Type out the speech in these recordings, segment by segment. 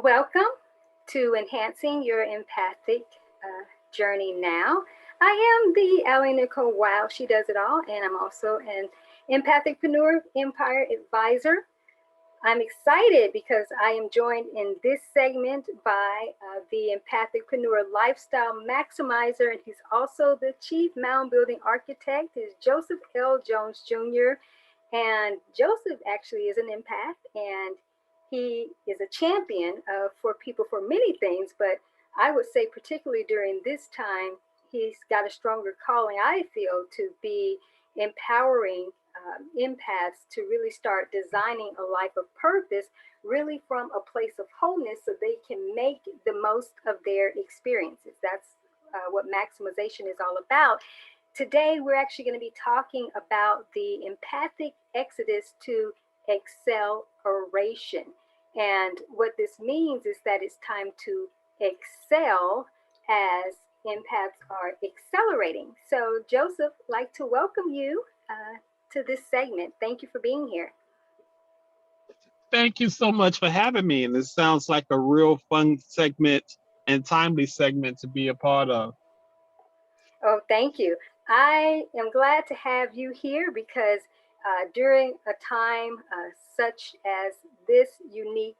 Welcome to Enhancing Your Empathic Journey Now. I am the AliNICOLE WOW, she does it all, and I'm also an Empathic-preneur Advisor. I'm excited because I am joined in this segment by the Empathic-preneur Lifestyle Maximizer, and he's also the Chief Moundbuilding Architect, is Joseph L. Jones Jr. And Joseph actually is an empath, and he is a champion for people for many things, but I would say particularly during this time, he's got a stronger calling, I feel, to be empowering empaths to really start designing a life of purpose, really from a place of wholeness so they can make the most of their experiences. That's what maximization is all about. Today, we're actually going to be talking about the Empathic Exodus to Excel-eration. And what this means is that it's time to excel as empaths are accelerating. So Joseph, I'd like to welcome you to this segment. Thank you for being here. Thank you so much for having me. And this sounds like a real fun segment and timely segment to be a part of. Oh, thank you. I am glad to have you here because during a time such as this unique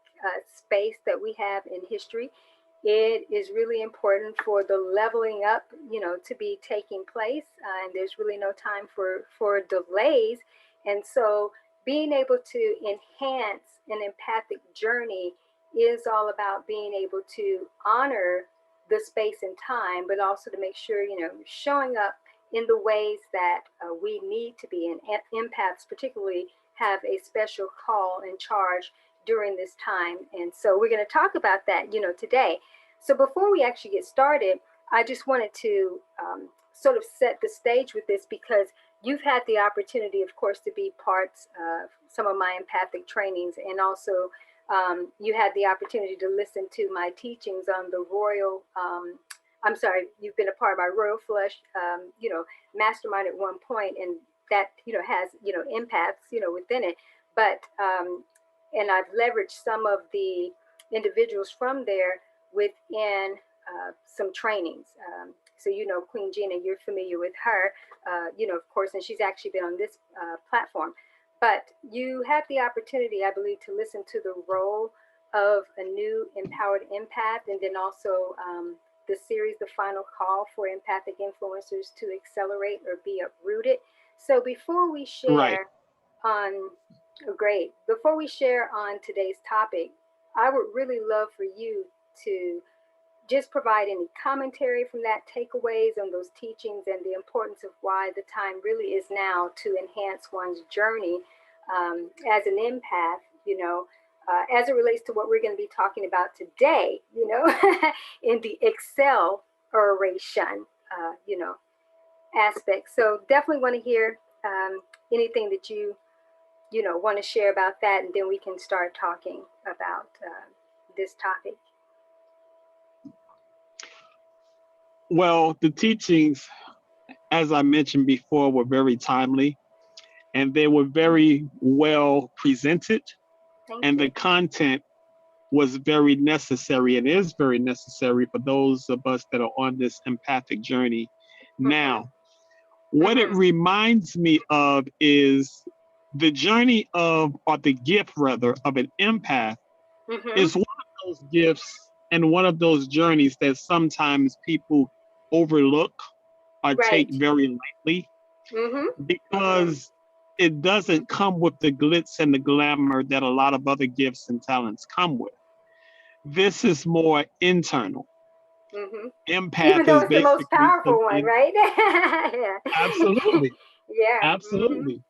space that we have in history, it is really important for the leveling up, to be taking place. And there's really no time for delays. And so being able to enhance an empathic journey is all about being able to honor the space and time, but also to make sure, showing up in the ways that we need to be. And empaths particularly have a special call and charge during this time. And so we're going to talk about that, today. So before we actually get started, I just wanted to sort of set the stage with this because you've had the opportunity, of course, to be parts of some of my empathic trainings, and also you had the opportunity to listen to my teachings on the you've been a part of my Royal Flush, mastermind at one point, and that, has, empaths, within it. But, and I've leveraged some of the individuals from there within some trainings. So, Queen Gina, you're familiar with her, of course, and she's actually been on this platform. But you have the opportunity, I believe, to listen to the role of a new empowered empath, and then also the series, The Final Call for Empathic Influencers to Accelerate or Be Uprooted. So before we share before we share on today's topic, I would really love for you to just provide any commentary from that, takeaways on those teachings, and the importance of why the time really is now to enhance one's journey as an empath, as it relates to what we're going to be talking about today, in the Excel-eration, aspect. So definitely want to hear anything that you want to share about that, and then we can start talking about this topic. Well, the teachings, as I mentioned before, were very timely, and they were very well presented. And the content was very necessary and is very necessary for those of us that are on this empathic journey now. What it reminds me of is the journey of, or the gift rather, of an empath is one of those gifts and one of those journeys that sometimes people overlook or take very lightly because it doesn't come with the glitz and the glamour that a lot of other gifts and talents come with. This is more internal. Empath even though is it's the most powerful one, right? Absolutely. Yeah. Absolutely.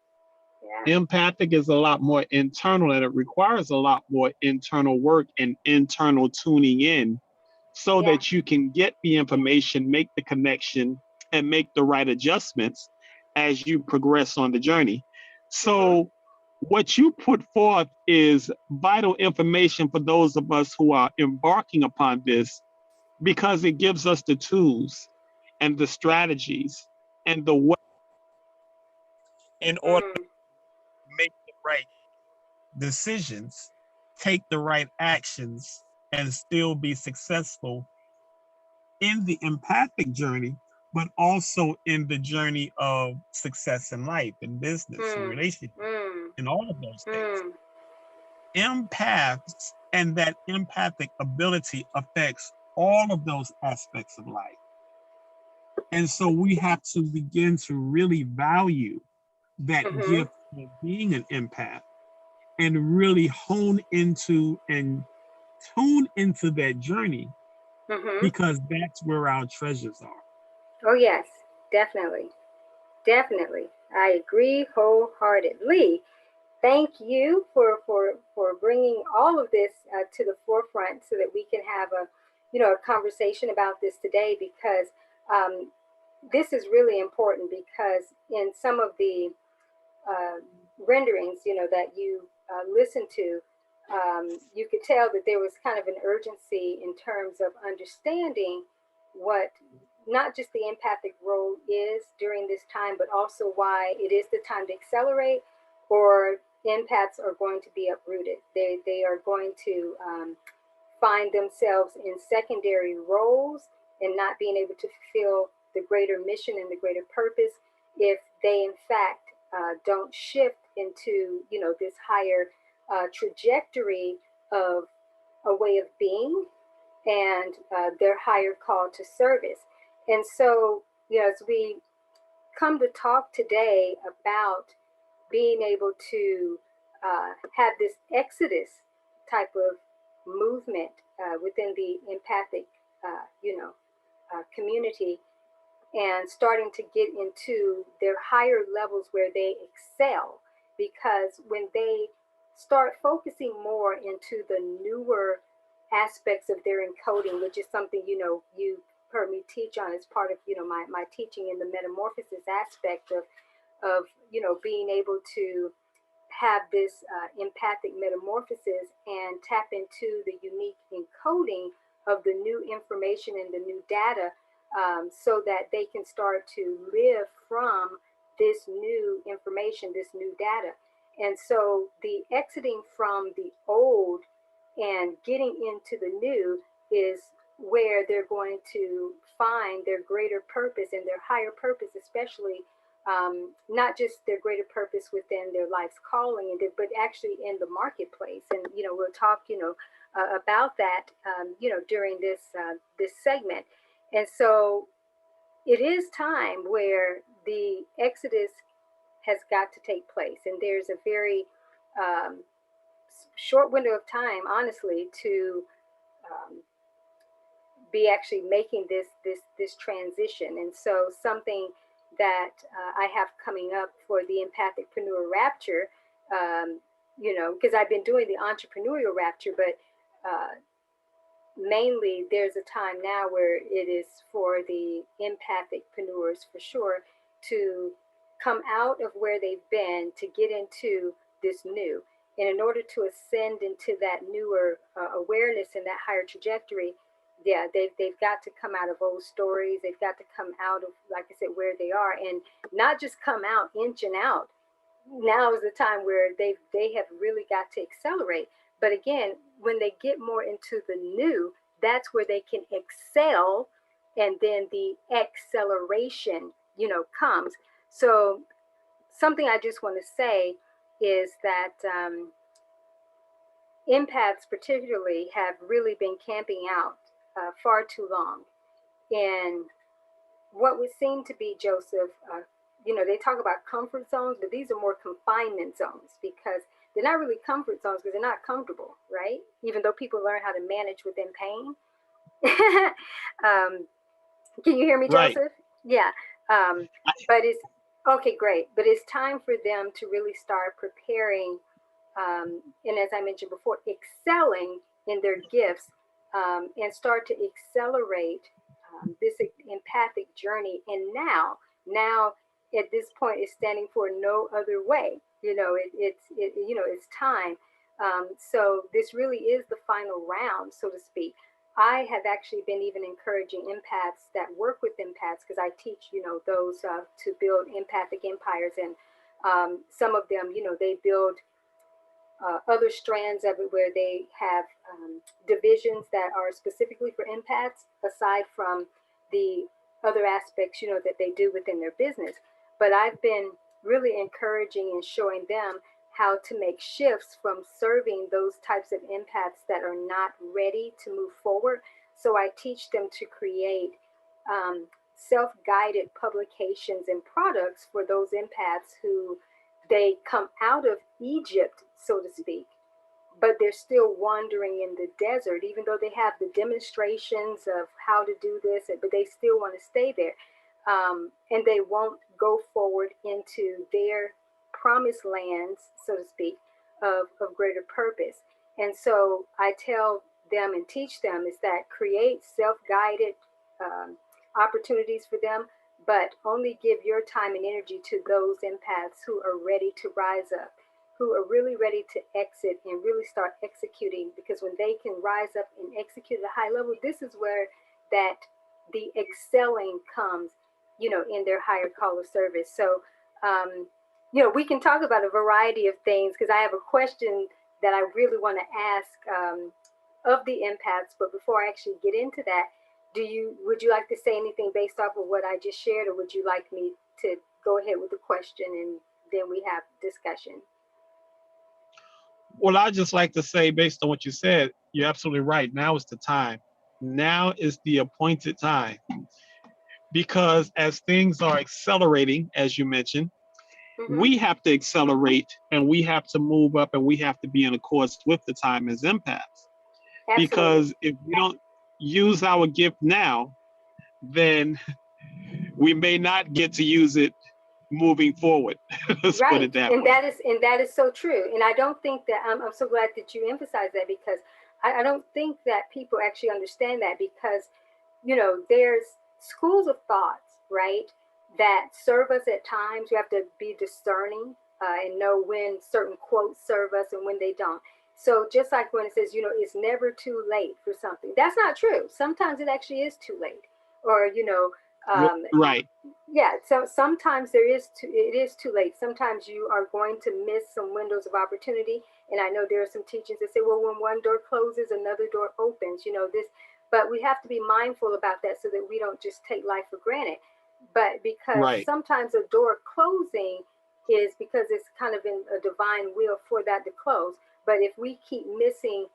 Yeah. Empathic is a lot more internal, and it requires a lot more internal work and internal tuning in so that you can get the information, make the connection, and make the right adjustments as you progress on the journey. So what you put forth is vital information for those of us who are embarking upon this, because it gives us the tools and the strategies and the way in order to make the right decisions, take the right actions, and still be successful in the empathic journey, but also in the journey of success in life and business and relationships and all of those things. Empaths and that empathic ability affects all of those aspects of life. And so we have to begin to really value that gift of being an empath and really hone into and tune into that journey, because that's where our treasures are. Oh, yes, definitely. Definitely. I agree wholeheartedly. Thank you for bringing all of this to the forefront so that we can have a conversation about this today, because this is really important, because in some of the renderings, that you listened to, you could tell that there was kind of an urgency in terms of understanding what not just the empathic role is during this time, but also why it is the time to accelerate, or empaths are going to be uprooted. They are going to find themselves in secondary roles and not being able to fulfill the greater mission and the greater purpose if they in fact don't shift into this higher trajectory of a way of being and their higher call to service. And so, as we come to talk today about being able to have this exodus type of movement within the empathic, community, and starting to get into their higher levels where they excel, because when they start focusing more into the newer aspects of their encoding, which is something you heard me teach on as part of my teaching in the metamorphosis aspect of being able to have this empathic metamorphosis and tap into the unique encoding of the new information and the new data, so that they can start to live from this new information, this new data. And so the exiting from the old and getting into the new is where they're going to find their greater purpose and their higher purpose, especially not just their greater purpose within their life's calling, but actually in the marketplace. And we'll talk about that during this segment. And so it is time where the exodus has got to take place, and there's a very short window of time, honestly, to be actually making this transition. And so something that I have coming up for the Empathic-preneur Rapture, because I've been doing the entrepreneurial Rapture, but mainly there's a time now where it is for the empathic-preneurs for sure to come out of where they've been to get into this new. And in order to ascend into that newer awareness and that higher trajectory, yeah, they've got to come out of old stories. They've got to come out of, like I said, where they are, and not just come out inching out. Now is the time where they have really got to accelerate. But again, when they get more into the new, that's where they can excel, and then the acceleration, comes. So something I just want to say is that empaths particularly have really been camping out far too long. And what would seem to be, Joseph, they talk about comfort zones, but these are more confinement zones, because they're not really comfort zones because they're not comfortable, right? Even though people learn how to manage within pain. Can you hear me, Joseph? Right. Yeah. But it's okay, great. But it's time for them to really start preparing, and as I mentioned before, excelling in their gifts, and start to accelerate this empathic journey. And now at this point, is standing for no other way. It's time. So this really is the final round, so to speak. I have actually been even encouraging empaths that work with empaths, because I teach, those to build empathic empires. And some of them, they build other strands of it where they have divisions that are specifically for empaths, aside from the other aspects, that they do within their business. But I've been really encouraging and showing them how to make shifts from serving those types of empaths that are not ready to move forward. So I teach them to create self-guided publications and products for those empaths who they come out of Egypt, so to speak, but they're still wandering in the desert, even though they have the demonstrations of how to do this, but they still want to stay there. And they won't go forward into their promised lands, so to speak, of greater purpose. And so I tell them and teach them is that create self-guided opportunities for them, but only give your time and energy to those empaths who are ready to rise up, who are really ready to exit and really start executing. Because when they can rise up and execute at a high level, this is where that the excelling comes, in their higher call of service. So, we can talk about a variety of things, because I have a question that I really want to ask of the empaths. But before I actually get into that, would you like to say anything based off of what I just shared, or would you like me to go ahead with the question and then we have discussion? Well, I'd just like to say, based on what you said, you're absolutely right. Now is the time. Now is the appointed time. Because as things are accelerating, as you mentioned, we have to accelerate and we have to move up and we have to be in accordance with the time as empaths. Absolutely. Because if we don't use our gift now, then we may not get to use it moving forward. Let's put it that way. And that is so true. And I don't think that I'm so glad that you emphasize that, because I don't think that people actually understand that, because there's schools of thoughts, right, that serve us at times. You have to be discerning and know when certain quotes serve us and when they don't. So just like when it says, it's never too late for something, that's not true. Sometimes it actually is too late, or right. Yeah. So sometimes it is too late. Sometimes you are going to miss some windows of opportunity. And I know there are some teachings that say, well, when one door closes, another door opens. But we have to be mindful about that so that we don't just take life for granted. But because sometimes a door closing is because it's kind of in a divine will for that to close. But if we keep missing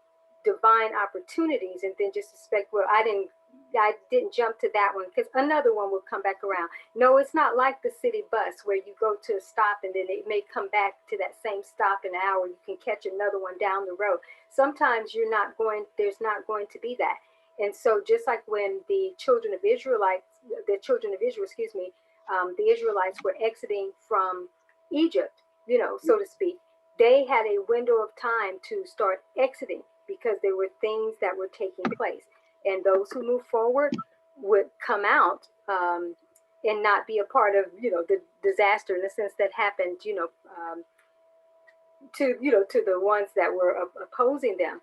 divine opportunities and then just suspect, well, I didn't jump to that one because another one will come back around. No, it's not like the city bus where you go to a stop and then it may come back to that same stop in an hour. You can catch another one down the road. Sometimes there's not going to be that. And so just like when the children of Israel, the Israelites were exiting from Egypt, so to speak, they had a window of time to start exiting because there were things that were taking place. And those who move forward would come out and not be a part of, the disaster in the sense that happened, to the ones that were opposing them.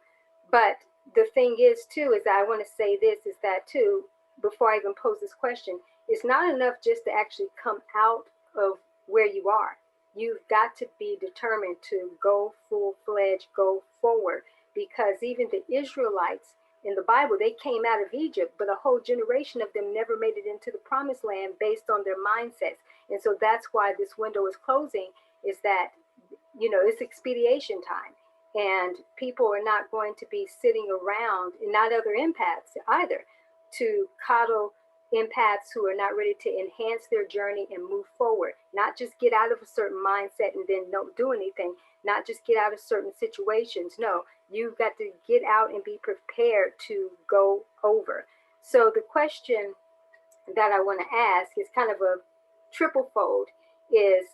But the thing is, too, is I want to say this, is that, too, before I even pose this question, it's not enough just to actually come out of where you are. You've got to be determined to go full-fledged, go forward, because even the Israelites in the Bible, they came out of Egypt, but a whole generation of them never made it into the promised land based on their mindsets. And so that's why this window is closing, is that, it's expediation time. And people are not going to be sitting around, and not other empaths either, to coddle empaths who are not ready to enhance their journey and move forward. Not just get out of a certain mindset and then don't do anything. Not just get out of certain situations. No, you've got to get out and be prepared to go over. So the question that I want to ask is kind of a triple fold, is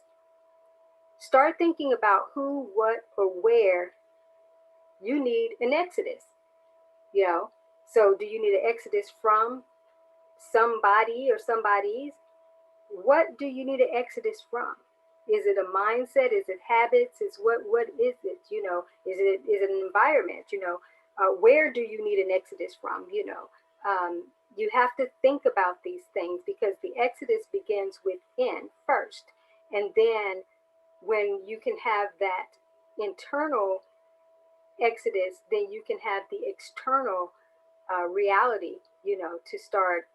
start thinking about who, what, or where you need an exodus. So do you need an exodus from somebody or somebody's? What do you need an exodus from? Is it a mindset? Is it habits? What is it? Is it an environment? Where do you need an exodus from? You have to think about these things, because the exodus begins within first. And then when you can have that internal exodus, then you can have the external reality, to start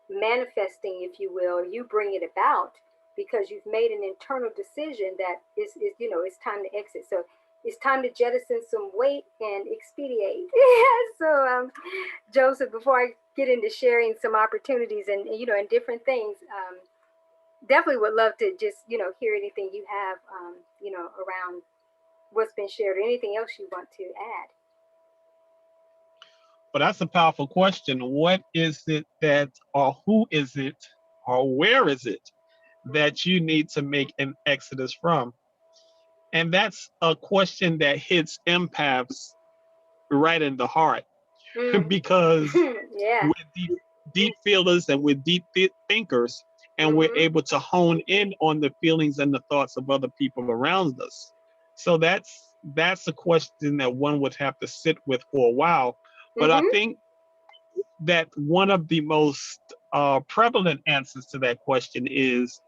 manifesting, if you will. You bring it about because you've made an internal decision that it's time to exit. So it's time to jettison some weight and expedite. So, Joseph, before I get into sharing some opportunities and and different things, definitely would love to just hear anything you have around what's been shared or anything else you want to add. But that's a powerful question. What is it that, or who is it, or where is it that you need to make an exodus from? And that's a question that hits empaths right in the heart because Yeah. we're deep feelers and we're deep thinkers, and we're able to hone in on the feelings and the thoughts of other people around us. So that's a question that one would have to sit with for a while. But I think that one of the most prevalent answers to that question is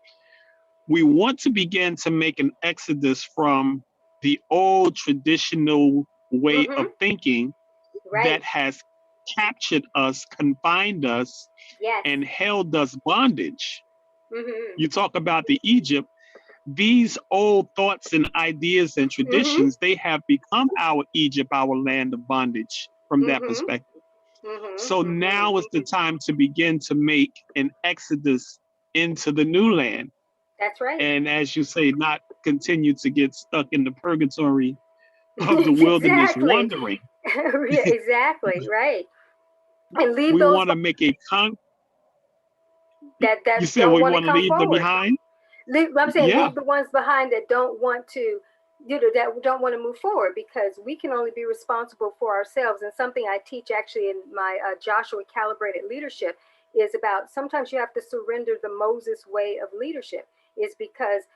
we want to begin to make an exodus from the old traditional way of thinking that has captured us, confined us, and held us bondage. You talk about the Egypt, these old thoughts and ideas and traditions, they have become our Egypt, our land of bondage from that perspective. So now is the time to begin to make an exodus into the new land. That's right. And as you say, not continue to get stuck in the purgatory of the wilderness wandering. Exactly, right. And leave we those. We want to make a that you said don't we want to want to come leave them forward. behind? I'm saying Yeah. leave the ones behind that don't want to, that don't want to move forward, because we can only be responsible for ourselves. And something I teach actually in my Joshua Calibrated Leadership is about sometimes you have to surrender the Moses way of leadership, is because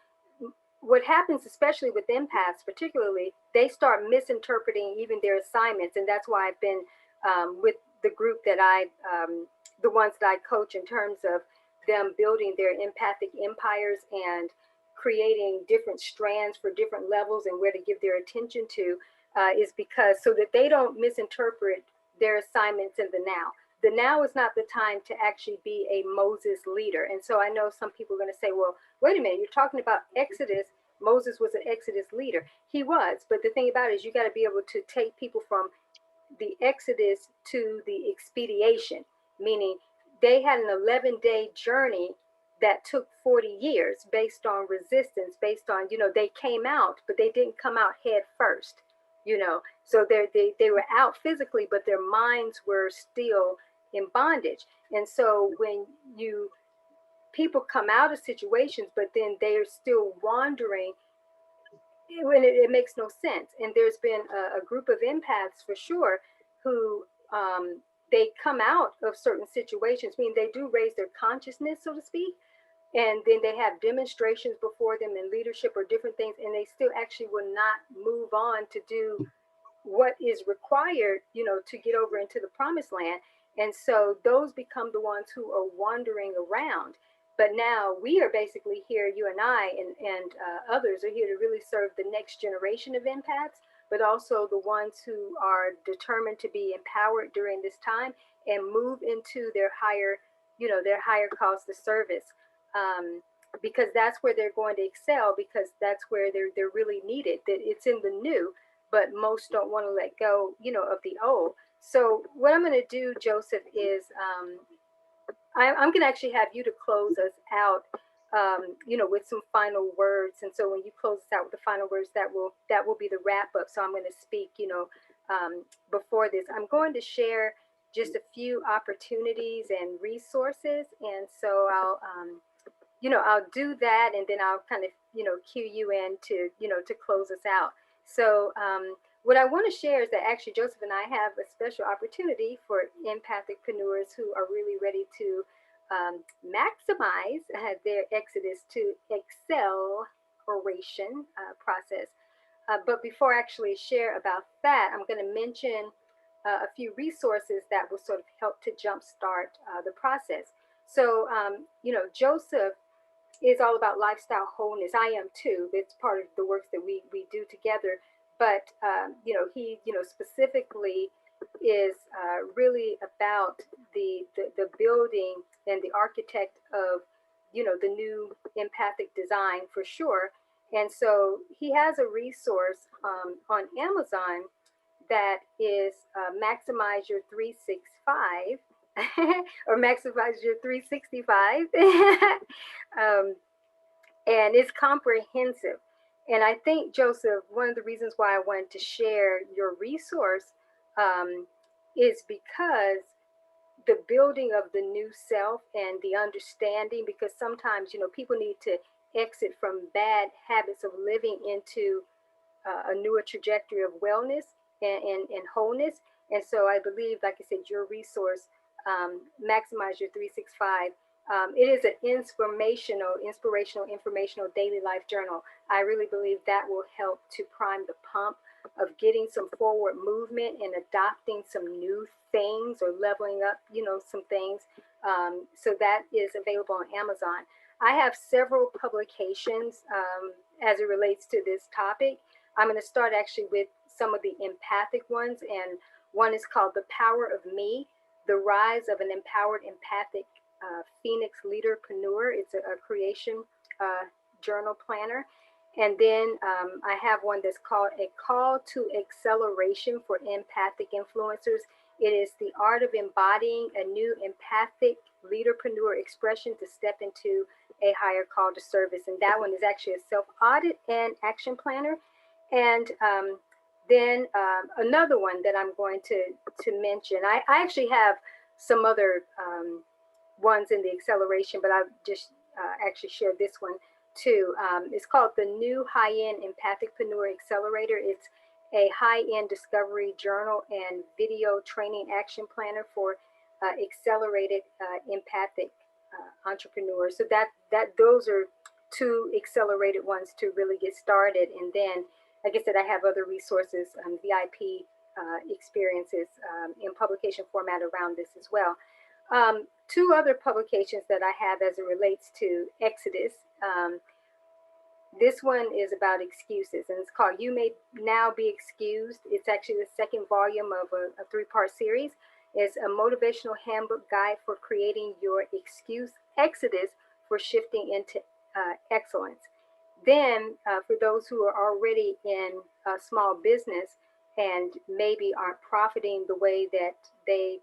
what happens, especially with empaths particularly, they start misinterpreting even their assignments. And that's why I've been with the group that the ones that I coach, in terms of them building their empathic empires and creating different strands for different levels and where to give their attention to, is because so that they don't misinterpret their assignments in the now. The now is not the time to actually be a Moses leader. And so I know some people are going to say, well, wait a minute, you're talking about Exodus. Moses was an Exodus leader. He was. But the thing about it is you got to be able to take people from the Exodus to the expediation, meaning they had an 11-day journey that took 40 years based on resistance, based on, they came out, but they didn't come out head first, so they were out physically, but their minds were still in bondage. And so when people come out of situations, but then they are still wandering, when it makes no sense. And there's been a group of empaths for sure who they come out of certain situations, meaning they do raise their consciousness, so to speak, and then they have demonstrations before them in leadership or different things, and they still actually will not move on to do what is required, to get over into the promised land. And so those become the ones who are wandering around. But now we are basically here, you and I and others are here to really serve the next generation of empaths, but also the ones who are determined to be empowered during this time and move into their higher, their higher calls to service. Because that's where they're going to excel, because that's where they're really needed. That it's in the new, but most don't want to let go, of the old. So what I'm going to do, Joseph, is I'm going to actually have you to close us out, with some final words. And so when you close us out with the final words, that will be the wrap up. So I'm going to speak, before this. I'm going to share just a few opportunities and resources, and so I'll do that, and then I'll kind of, cue you in to, to close us out. So what I want to share is that actually Joseph and I have a special opportunity for empathic-preneurs who are really ready to maximize their exodus to Excel-eration process. But before I actually share about that, I'm going to mention a few resources that will sort of help to jumpstart the process. So, Joseph is all about lifestyle wholeness. I am too. It's part of the works that we do together. but he specifically is really about the building and the architect of the new empathic design for sure. And so he has a resource on Amazon that is Maximize Your 365 or Maximize Your 365. And it's comprehensive. And I think, Joseph, one of the reasons why I wanted to share your resource is because the building of the new self and the understanding, because sometimes people need to exit from bad habits of living into a newer trajectory of wellness and wholeness. And so I believe, like I said, your resource, Maximize Your 365, it is an inspirational, informational daily life journal. I really believe that will help to prime the pump of getting some forward movement and adopting some new things or leveling up, some things. So that is available on Amazon. I have several publications as it relates to this topic. I'm going to start actually with some of the empathic ones, and one is called The Power of Me, The Rise of an Empowered Empathic Phoenix Leader-preneur. It's a creation journal planner. And then I have one that's called A Call to Excel-eration for Empathic Influencers. It is the art of embodying a new empathic leaderpreneur expression to step into a higher call to service. And that one is actually a self-audit and action planner. And then another one that I'm going to mention, I actually have some other ones in the acceleration, but I've just actually shared this one too. It's called the New High-End Empathic-preneur Accelerator. It's a high-end discovery journal and video training action planner for accelerated empathic entrepreneurs. So those are two accelerated ones to really get started. And then, like I said, I have other resources, VIP experiences in publication format around this as well. Two other publications that I have as it relates to Exodus. This one is about excuses, and it's called You May Now Be Excused. It's actually the second volume of a three-part series. It's a motivational handbook guide for creating your excuse exodus for shifting into excellence. Then for those who are already in a small business and maybe aren't profiting the way that they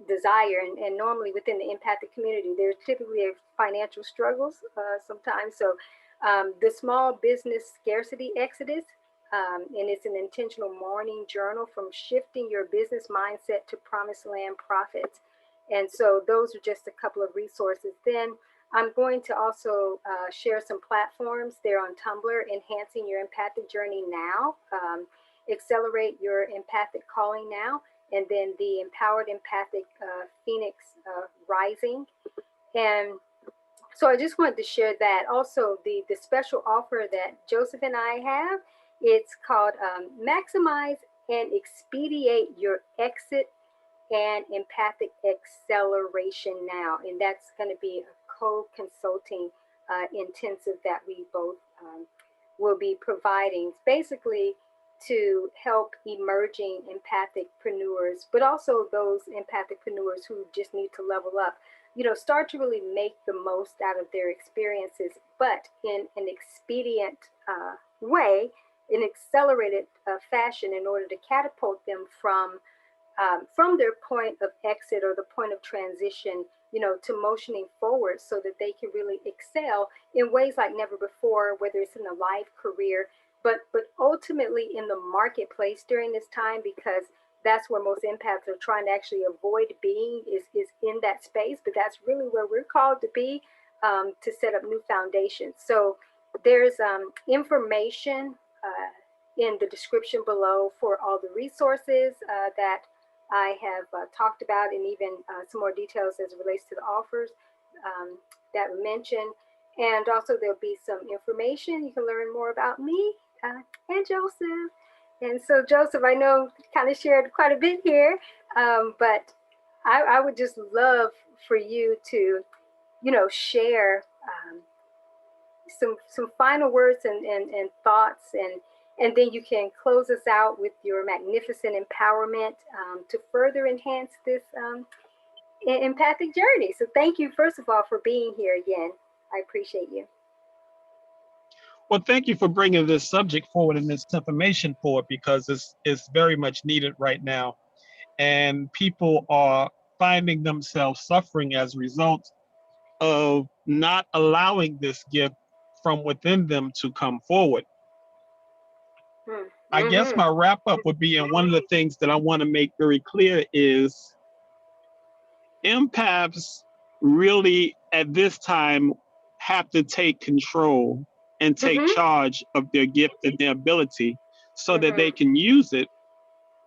desire, and normally within the empathic community, there's typically financial struggles sometimes. So the Small Business Scarcity Exodus, and it's an intentional morning journal from shifting your business mindset to promised land profits. And so those are just a couple of resources. Then I'm going to also share some platforms. They're on Tumblr: Enhancing Your Empathic Journey Now, Accelerate Your Empathic Calling Now, and then the Empowered Empathic Phoenix Rising. And so I just wanted to share that. Also, the special offer that Joseph and I have, it's called Maximize and Expedite Your Exit and Empathic Acceleration Now. And that's going to be a co-consulting intensive that we both will be providing, basically to help emerging empathic-preneurs, but also those empathic-preneurs who just need to level up, start to really make the most out of their experiences, but in an expedient way, in accelerated fashion, in order to catapult them from their point of exit or the point of transition, to motioning forward so that they can really excel in ways like never before, whether it's in a life, career, but ultimately in the marketplace during this time, because that's where most empaths are trying to actually avoid being, is in that space. But that's really where we're called to be, to set up new foundations. So there's information in the description below for all the resources that I have talked about, and even some more details as it relates to the offers that were mentioned. And also there'll be some information. You can learn more about me and Joseph. And so Joseph, I know kind of shared quite a bit here, but I would just love for you to, share some final words and thoughts, And then you can close us out with your magnificent empowerment to further enhance this empathic journey. So thank you, first of all, for being here again. I appreciate you. Well, thank you for bringing this subject forward and this information forward, because it's very much needed right now. And people are finding themselves suffering as a result of not allowing this gift from within them to come forward. I guess my wrap up would be, and one of the things that I want to make very clear is empaths really at this time have to take control and take charge of their gift and their ability so that they can use it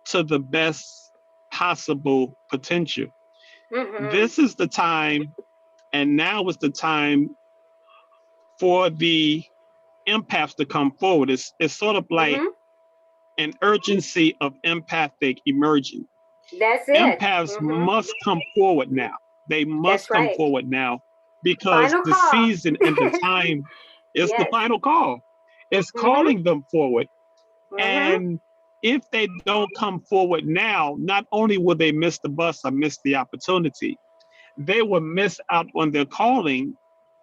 to the best possible potential. This is the time, and now is the time for the empaths to come forward. It's sort of like an urgency of empathic emerging. That's it. Empaths must come forward now. They must come forward now, because Final the call. season and the time is the final call. It's calling them forward. And if they don't come forward now, not only will they miss the bus or miss the opportunity, they will miss out on their calling,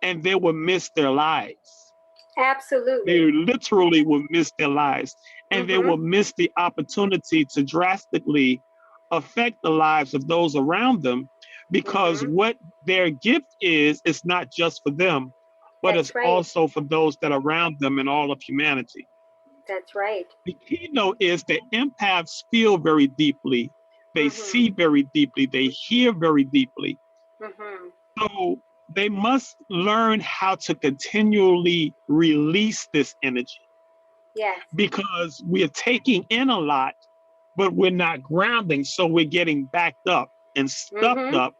and they will miss their lives. Absolutely. They literally will miss their lives, and they will miss the opportunity to drastically affect the lives of those around them, because what their gift is not just for them, but it's also for those that are around them and all of humanity. That's right. The keynote is that empaths feel very deeply, they see very deeply, they hear very deeply. So they must learn how to continually release this energy. Yes. Because we're taking in a lot, but we're not grounding. So we're getting backed up and stuffed up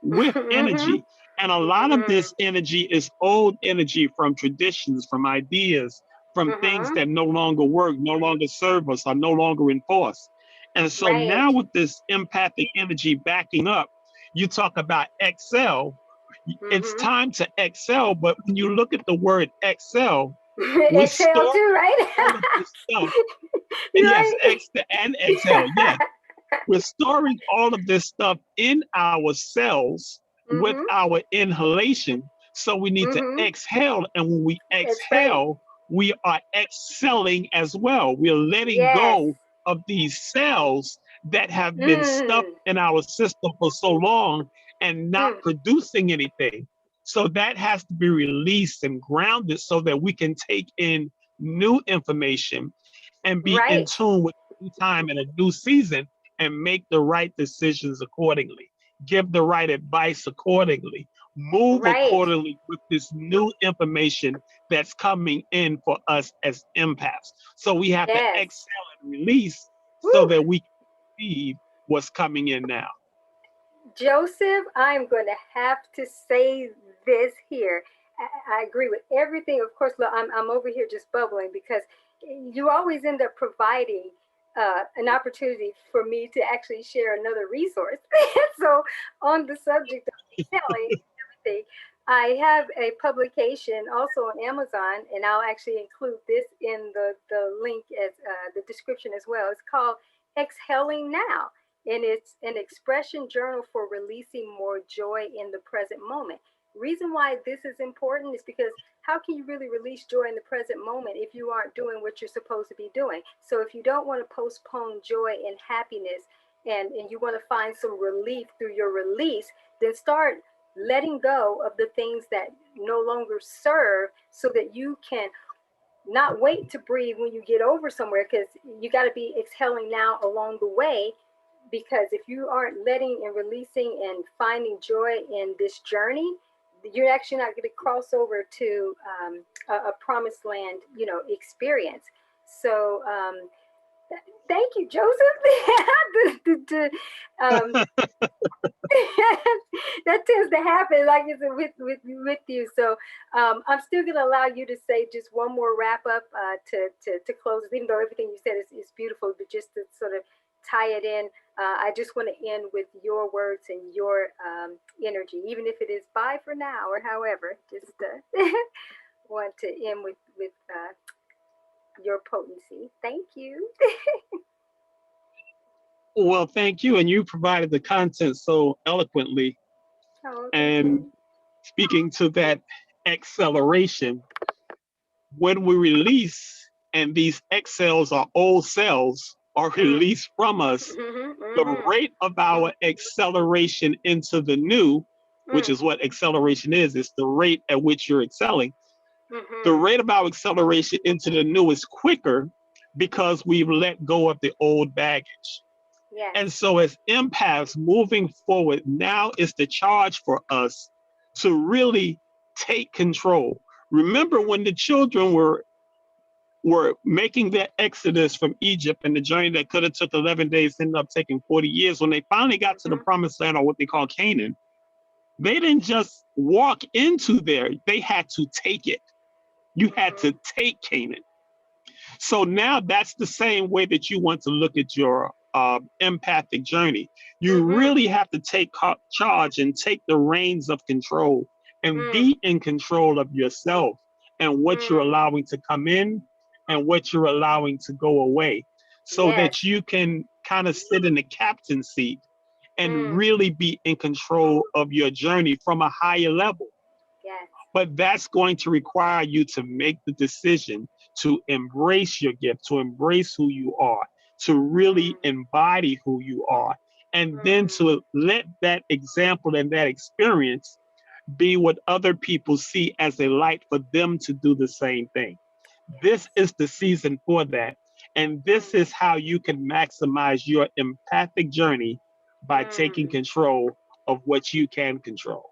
with energy. And a lot of this energy is old energy from traditions, from ideas, from things that no longer work, no longer serve us, are no longer in force. And so now with this empathic energy backing up, you talk about excel. It's time to excel, but when you look at the word excel, we're exhale too, right? all of this stuff. Yes, and exhale. Yes, we're storing all of this stuff in our cells with our inhalation. So we need to exhale, and when we exhale, we are excelling as well. We're letting go of these cells that have been stuffed in our system for so long and not producing anything. So that has to be released and grounded so that we can take in new information and be in tune with new time and a new season and make the right decisions accordingly, give the right advice accordingly, move accordingly with this new information that's coming in for us as empaths. So we have to exhale and release so that we can receive what's coming in now. Joseph, I'm going to have to say this here. I agree with everything. Of course, look, I'm over here just bubbling because you always end up providing an opportunity for me to actually share another resource. So on the subject of selling everything, I have a publication also on Amazon, and I'll actually include this in the link as the description as well. It's called Exhaling Now, and it's an expression journal for releasing more joy in the present moment. Reason why this is important is because how can you really release joy in the present moment if you aren't doing what you're supposed to be doing? So if you don't want to postpone joy and happiness, and you want to find some relief through your release, then start letting go of the things that no longer serve so that you can not wait to breathe when you get over somewhere, because you got to be exhaling now along the way. Because if you aren't letting and releasing and finding joy in this journey, you're actually not going to cross over to a promised land, experience. So thank you, Joseph. That tends to happen, like it's with you. So I'm still going to allow you to say just one more wrap up to close, even though everything you said is beautiful, but just to sort of tie it in. I just want to end with your words and your energy, even if it is bye for now or however. Just want to end with your potency. Thank you. Well, thank you. And you provided the content so eloquently. Oh, thank And you. speaking to that acceleration, when we release and these X cells or old cells are released from us, the rate of our acceleration into the new, which is what acceleration is the rate at which you're excelling. The rate of our acceleration into the new is quicker because we've let go of the old baggage. Yes. And so as empaths moving forward, now is the charge for us to really take control. Remember when the children were making their exodus from Egypt, and the journey that could have took 11 days ended up taking 40 years. When they finally got to the promised land, or what they call Canaan, they didn't just walk into there, they had to take it. You had to take Canaan. So now that's the same way that you want to look at your empathic journey. You really have to take charge and take the reins of control and be in control of yourself and what you're allowing to come in and what you're allowing to go away, so that you can kind of sit in the captain's seat and really be in control of your journey from a higher level. Yes. But that's going to require you to make the decision to embrace your gift, to embrace who you are, to really embody who you are, and then to let that example and that experience be what other people see as a light for them to do the same thing. This is the season for that. And this is how you can maximize your empathic journey by taking control of what you can control.